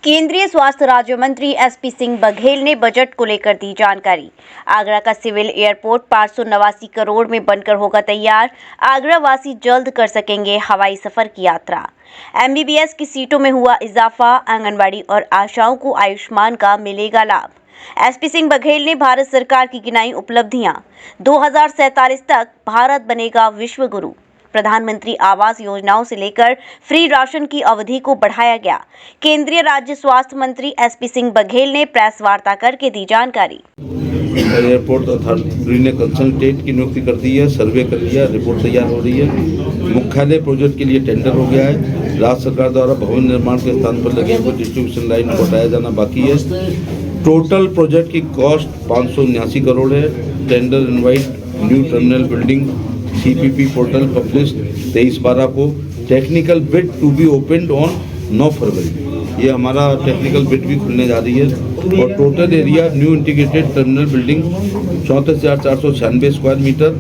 केंद्रीय स्वास्थ्य राज्य मंत्री एसपी सिंह बघेल ने बजट को लेकर दी जानकारी। आगरा का सिविल एयरपोर्ट 589 करोड़ में बनकर होगा तैयार। आगरा वासी जल्द कर सकेंगे हवाई सफर की यात्रा। एमबीबीएस की सीटों में हुआ इजाफा। आंगनबाड़ी और आशाओं को आयुष्मान का मिलेगा लाभ। एसपी सिंह बघेल ने भारत सरकार की गिनाई उपलब्धियां। 2047 तक भारत बनेगा विश्व गुरु। प्रधानमंत्री आवास योजनाओं से लेकर फ्री राशन की अवधि को बढ़ाया गया। केंद्रीय राज्य स्वास्थ्य मंत्री एसपी सिंह बघेल ने प्रेस वार्ता करके दी जानकारी। एयरपोर्ट अथॉरिटी ने कंसल्टेंट की नियुक्ति कर दी है, सर्वे कर लिया, रिपोर्ट तैयार हो रही है। मुख्यालय प्रोजेक्ट के लिए टेंडर हो गया है। राज्य सरकार द्वारा भवन निर्माण के स्थान पर लगे हुए डिस्ट्रीब्यूशन लाइन को हटाया जाना बाकी है। टोटल प्रोजेक्ट की कॉस्ट 579 करोड़ है। Tender invite new terminal building CPP portal publish 23/12 को। Technical bid to be opened on 9 February. ये हमारा टेक्निकल बिड भी खुलने जा रही है। और total area new integrated terminal building 34,496 square metre.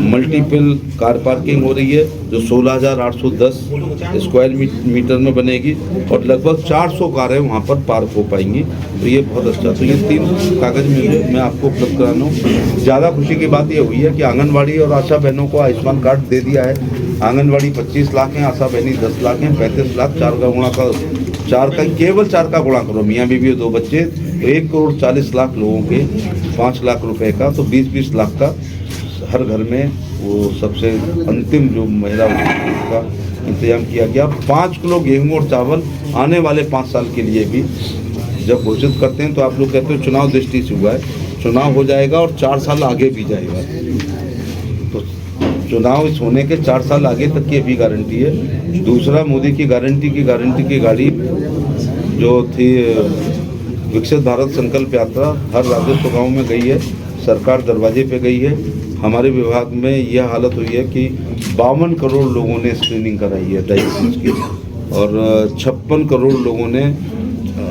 Multiple car parking हो रही है जो 16,810 स्क्वायर मीटर में बनेगी और लगभग 400 कारें वहाँ पर पार्क हो पाएंगी। तो ये बहुत अच्छा। तो ये 3 कागज मैं आपको उपलब्ध कराना हूँ। ज़्यादा खुशी की बात ये हुई है कि आंगनबाड़ी और आशा बहनों को आयुष्मान कार्ड दे दिया है। आंगनबाड़ी 25 लाख हैं, आशा बहनी 10 लाख हैं। 35 लाख 4 का गुणा करो, मियाँ बीवी और 2 बच्चे, तो 1,40,00,000 लोगों के 5 लाख रुपए का, तो 20-20 लाख का हर घर में वो सबसे अंतिम जो महिला का इंतजाम किया गया। 5 किलो गेहूं और चावल आने वाले 5 साल के लिए भी जब घोषित करते हैं तो आप लोग कहते हैं चुनाव दृष्टि से हुआ है। चुनाव हो जाएगा और 4 साल आगे भी जाएगा। तो चुनाव इस होने के 4 साल आगे तक की भी गारंटी है। दूसरा, मोदी की गारंटी की गाड़ी जो थी विकसित भारत संकल्प यात्रा हर राजस्व गाँव में गई है। सरकार दरवाजे पे गई है। हमारे विभाग में यह हालत हुई है कि 52 करोड़ लोगों ने स्क्रीनिंग कराई है डायबिटीज की और 56 करोड़ लोगों ने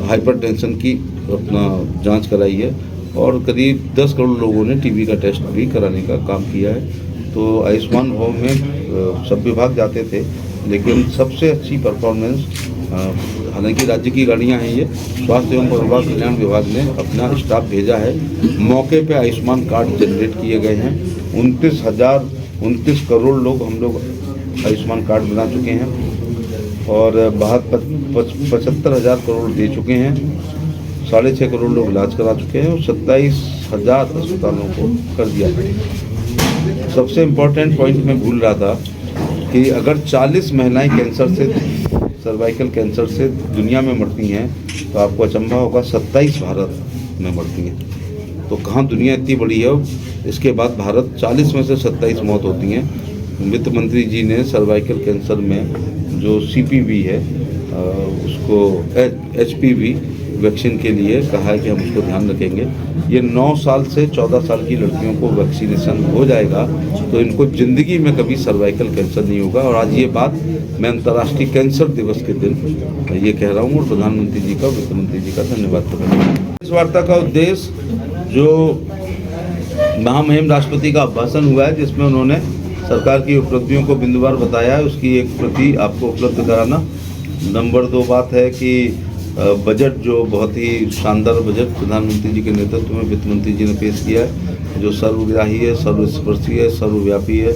हाइपरटेंशन की अपना जांच कराई है और करीब 10 करोड़ लोगों ने टीबी का टेस्ट भी कराने का काम किया है। तो आयुष्मान भवन में सब विभाग जाते थे, लेकिन सबसे अच्छी परफॉर्मेंस, हालांकि राज्य की गाड़ियां हैं, ये स्वास्थ्य एवं परिवार कल्याण विभाग ने अपना स्टाफ भेजा है। मौके पे आयुष्मान कार्ड जनरेट किए गए हैं। 29 करोड़ लोग हम लोग आयुष्मान कार्ड बना चुके हैं और 75,000 करोड़ दे चुके हैं। 6.5 करोड़ लोग इलाज करा चुके हैं और 27,000 अस्पतालों को कर दिया है। सबसे इम्पोर्टेंट पॉइंट मैं भूल रहा था कि अगर 40 महिलाएं कैंसर से, सर्वाइकल कैंसर से दुनिया में मरती हैं तो आपको अचंभा होगा 27 भारत में मरती हैं। तो कहाँ दुनिया इतनी बड़ी है। इसके बाद भारत 40 में से 27 मौत होती हैं। वित्त मंत्री जी ने सर्वाइकल कैंसर में जो CPV है उसको HPV वैक्सीन के लिए कहा है कि हम उसको ध्यान रखेंगे। ये 9 साल से 14 साल की लड़कियों को वैक्सीनेशन हो जाएगा तो इनको ज़िंदगी में कभी सर्वाइकल कैंसर नहीं होगा। और आज ये बात मैं अंतर्राष्ट्रीय कैंसर दिवस के दिन ये कह रहा हूँ और प्रधानमंत्री जी का, वित्त मंत्री जी का धन्यवाद करता हूँ। इस वार्ता का उद्देश्य जो महामहिम राष्ट्रपति का भाषण हुआ है जिसमें उन्होंने सरकार की उपलब्धियों को बिंदुवार बताया है, उसकी एक प्रति आपको उपलब्ध कराना। नंबर 2 बात है कि बजट जो बहुत ही शानदार बजट प्रधानमंत्री जी के नेतृत्व में वित्त मंत्री जी ने पेश किया है, जो सर्वग्राही है, सर्वस्पर्शी है, सर्वव्यापी है।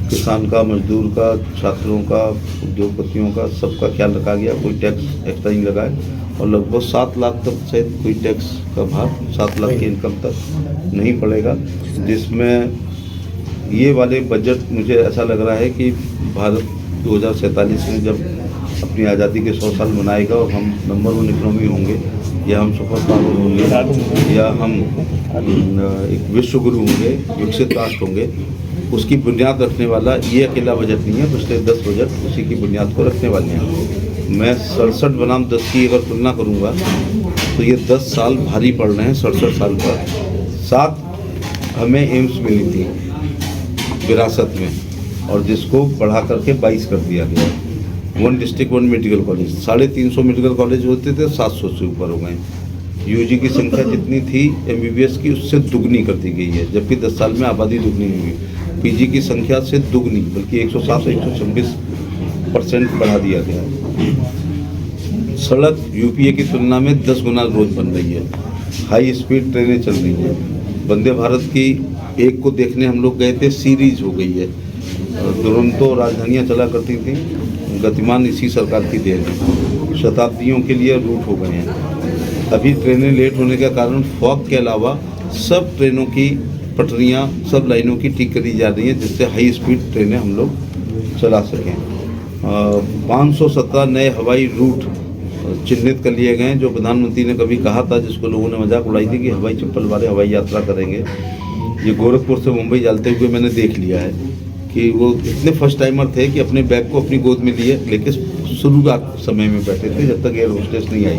किसान का, मजदूर का, छात्रों का, उद्योगपतियों का, सबका ख्याल रखा गया। कोई टैक्स एक्स्ट्रा नहीं लगा है और लगभग 7 लाख तक से कोई टैक्स का भार 7 लाख की इनकम तक नहीं पड़ेगा। जिसमें ये वाले बजट मुझे ऐसा लग रहा है कि भारत 2047 में जब अपनी आज़ादी के 100 साल मनाएगा और हम नंबर 1 इकोनॉमी होंगे या हम सुपर पावर होंगे या हम एक विश्व गुरु होंगे, विकसित राष्ट्र होंगे, उसकी बुनियाद रखने वाला ये अकेला बजट नहीं है। पिछले 10 बजट उसी की बुनियाद को रखने वाले हैं। मैं 67 बनाम 10 की अगर तुलना करूँगा तो ये 10 साल भारी पड़ रहे हैं 67 साल पर। 7 हमें एम्स मिली थी विरासत में और जिसको बढ़ा करके 22 कर दिया गया। 1 district 1 medical college, 350 medical college होते थे, 700 से ऊपर हो गए। UG की संख्या जितनी थी MBBS की उससे दुगनी कर दी गई है, जबकि 10 साल में आबादी दुगनी हुई। PG की संख्या से दुगनी, बल्कि 107 से 126% बढ़ा दिया गया। सड़क यूपीए की तुलना में 10 गुना रोज बन रही है। हाई स्पीड ट्रेनें चल रही हैं। वंदे भारत की एक को देखने हम लोग गए थे, सीरीज हो गई है। दुरंतो राजधानियाँ चला करती थी, गतिमान इसी सरकार की देन है। शताब्दियों के लिए रूट हो गए हैं। अभी ट्रेनें लेट होने के कारण फॉग के अलावा सब ट्रेनों की पटरियाँ, सब लाइनों की ठीक करी जा रही हैं, जिससे हाई स्पीड ट्रेनें हम लोग चला सकें। 517 नए हवाई रूट चिन्हित कर लिए गए हैं, जो प्रधानमंत्री ने कभी कहा था, जिसको लोगों ने मजाक उड़ाई थी कि हवाई चप्पल वाले हवाई यात्रा करेंगे। ये गोरखपुर से मुंबई जाते हुए मैंने देख लिया है कि वो इतने फर्स्ट टाइमर थे कि अपने बैग को अपनी गोद में लिए लेके शुरुआत समय में बैठे थे, जब तक एयर होस्टेस नहीं आई।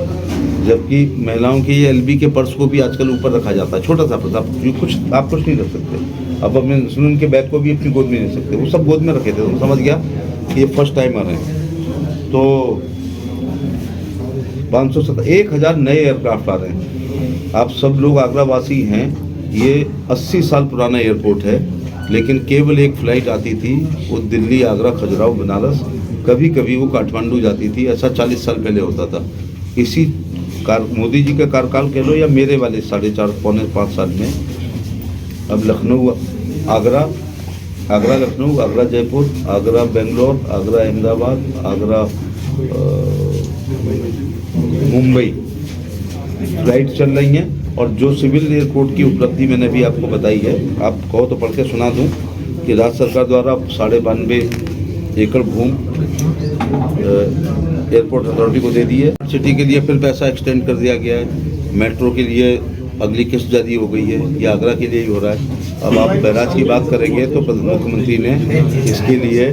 जबकि महिलाओं के ये एलबी के पर्स को भी आजकल ऊपर रखा जाता है, छोटा सा पर्स, आप कुछ नहीं रख सकते। अब अपने सुन के बैग को भी अपनी गोद में नहीं सकते, वो सब गोद में रखे थे। तो समझ गया कि ये फर्स्ट टाइमर हैं। तो 1000 नए एयरक्राफ्ट आ रहे हैं। आप सब लोग आगरा वासी हैं, ये 80 साल पुराना एयरपोर्ट है, लेकिन केवल एक फ़्लाइट आती थी, वो दिल्ली, आगरा, खजुराहो, बनारस, कभी कभी वो काठमांडू जाती थी। ऐसा 40 साल पहले होता था। इसी मोदी जी का कार्यकाल कह लो या मेरे वाले 4.5 पौने 5 साल में अब लखनऊ, आगरा लखनऊ, आगरा जयपुर, आगरा बेंगलोर, आगरा अहमदाबाद, आगरा मुंबई फ्लाइट चल रही हैं। और जो सिविल एयरपोर्ट की उपलब्धि मैंने भी आपको बताई है, आप कहो तो पढ़ के सुना दूं कि राज्य सरकार द्वारा 92.5 एकड़ भूमि एयरपोर्ट अथॉरिटी को दे दी है। सिटी के लिए फिर पैसा एक्सटेंड कर दिया गया है। मेट्रो के लिए अगली किस्त जारी हो गई है, ये आगरा के लिए ही हो रहा है। अब आप बैराज की बात करेंगे तो मुख्यमंत्री ने इसके लिए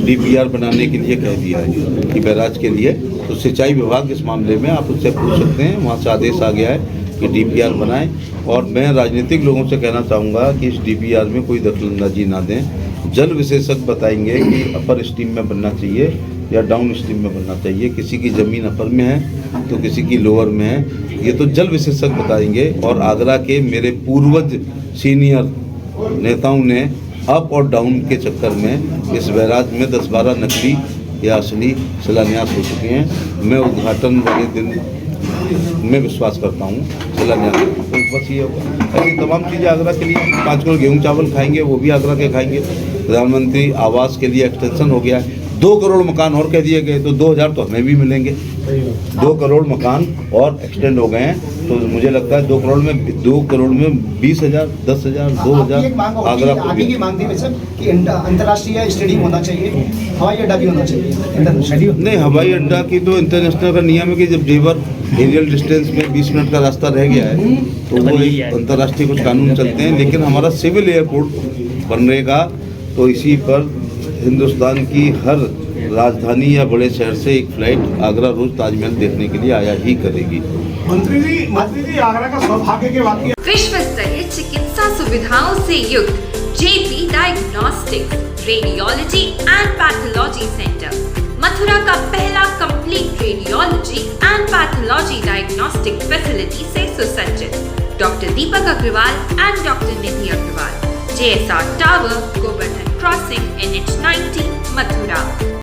डीपीआर बनाने के लिए कह दिया है कि बैराज के लिए। तो सिंचाई विभाग इस मामले में आप उससे पूछ सकते हैं, वहाँ से आदेश आ गया है कि डीपीआर बनाएं। और मैं राजनीतिक लोगों से कहना चाहूँगा कि इस डीपीआर में कोई दखलंदाजी ना दें। जल विशेषज्ञ बताएंगे कि अपर स्ट्रीम में बनना चाहिए या डाउन स्ट्रीम में बनना चाहिए। किसी की ज़मीन अपर में है तो किसी की लोअर में है, ये तो जल विशेषज्ञ बताएंगे। और आगरा के मेरे पूर्वज सीनियर नेताओं ने अप और डाउन के चक्कर में इस बैराज में 10-12 नकली या असली शिलान्यास हो चुके हैं। मैं उद्घाटन वाले दिन में विश्वास करता हूँ शिलान्यास। तो बस ये होगा। ऐसी तमाम चीज़ें आगरा के लिए, 5 किलो गेहूँ चावल खाएंगे, वो भी आगरा के खाएंगे। प्रधानमंत्री आवास के लिए एक्सटेंशन हो गया है। 2 करोड़ मकान और कह दिए गए, तो 2000 तो हमें भी मिलेंगे। 2 करोड़ मकान और एक्सटेंड हो गए हैं, तो मुझे लगता है 2 करोड़ में 20,000, 10,000, 2,000 आगरा आगे की मांग थी सर कि अंतर्राष्ट्रीय स्टेडियम होना चाहिए, हवाई अड्डा भी होना चाहिए। नहीं, हवाई अड्डा की तो इंटरनेशनल का नियम है कि जब जेवर एरियल डिस्टेंस में 20 मिनट का रास्ता रह गया है तो वो एक अंतर्राष्ट्रीय कुछ कानून चलते हैं। लेकिन हमारा सिविल एयरपोर्ट बनेगा तो इसी पर हिंदुस्तान की हर राजधानी या बड़े शहर से एक फ्लाइट आगरा रोज ताजमहल देखने के लिए आया ही करेगी। मंत्री जी आगरा का सौभाग्य के वाकई विश्व स्तरीय चिकित्सा सुविधाओं से युक्त JP diagnostics radiology and pathology centre, Mathura का पहला complete radiology and pathology diagnostic facility से सुसज्जित। Doctor Deepak Agarwal and doctor Nidhi Agarwal, JSR tower, Govardhan crossing, NH 90, Mathura.